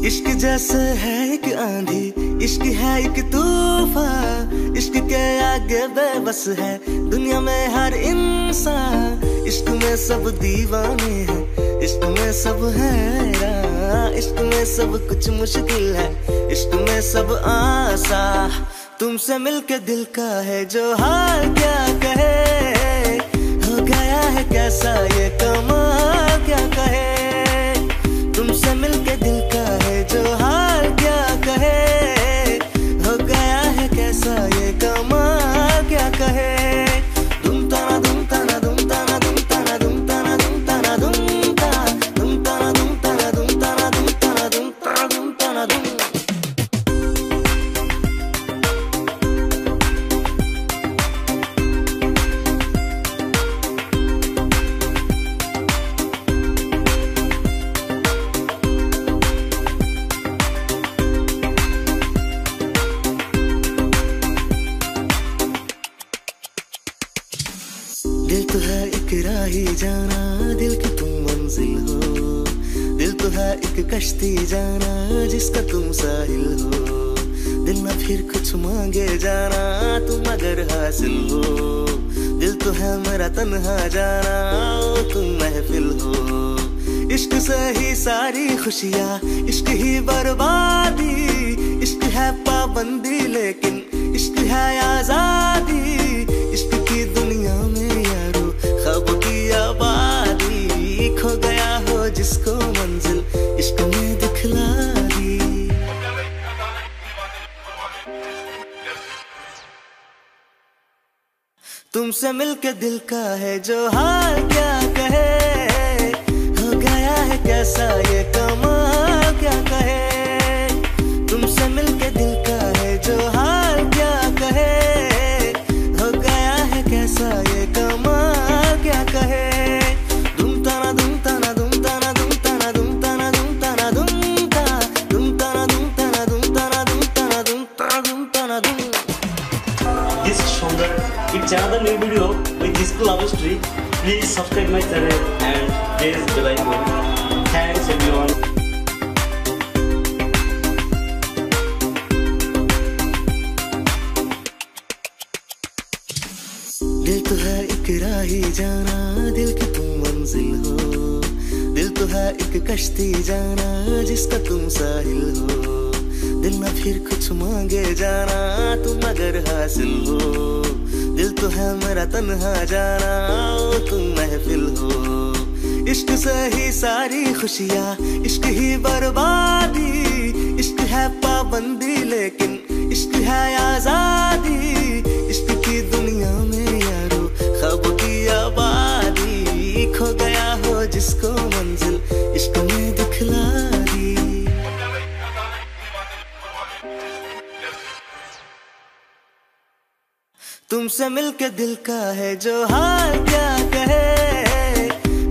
इश्क जैसे है एक आंधी, इश्क है एक तूफान, इश्क के आगे बेबस है दुनिया में हर इंसान। इश्क में सब दीवाने हैं, इश्क में सब हैरान, इश्क में सब कुछ मुश्किल है, इश्क में सब आसा। तुमसे मिलके दिल का है जो हाल क्या कहे, हो गया है कैसा ये कमाल क्या कहे। तुमसे मिलके दिल का है जो हाल क्या कहे, हो गया है कैसा ये कमाल क्या कहे। दुम ताना दुम ताना दुम ताना दुम ताना दुम ताना दुम ताना दुम ताना दुम ताना दुम ताना दुम ताना दुम ताना दुम ताना दुम ताना दुम। दिल तो है एक राही जाना, दिल की तुम मंजिल हो। दिल तो है एक कश्ती जाना, जिसका तुम साहिल हो। दिल ना फिर कुछ मांगे जाना, तुम अगर हासिल हो। दिल तो है मेरा तन्हा जाना, तुम महफिल हो। इश्क से ही सारी खुशियाँ, इश्क ही बर्बादी। इश्क है पाबंदी लेकिन इश्क है आजादी। इश्क की दुनिया में ख्वाब की आबादी, खो गया हो जिसको मंजिल इश्क में दिखला दी। तुमसे मिलके दिल का है जो हाल क्या कहे, हो गया है कैसा ये कमाल क्या कहे। तुमसे मिलके दिल का है जो हाल क्या कहे, हो गया है कैसा ये कमाल क्या कहे। दुम ताना दुम ताना दुम ताना दुम ताना दुम ताना दुम ताना दुम ताना दुम ताना दुम ताना दुम ताना दुम ताना दुम ताना दुम ताना दुम। This is Shaundar. It's another new video with this love story. Please subscribe my channel and press the bell icon. Thanks everyone. दिल तो है एक राही जाना, दिल की तुम मंजिल हो। दिल तो है एक कश्ती जाना, जिसका तुम साहिल हो। दिल ना फिर कुछ मांगे जाना, तुम अगर हासिल हो। दिल तो है मेरा तन्हा जाना, तुम महफिल हो। इश्क से ही सारी खुशियाँ, इश्क ही बर्बादी। इश्क है पाबंदी लेकिन इश्क है आजादी। इश्क की दुनिया में ख्वाब की आबादी, खो गया हो जिसको मंजिल इश्क में दिखला दी। तुमसे मिलके दिल का है जो हाल क्या कहे,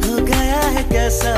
हो गया है कैसा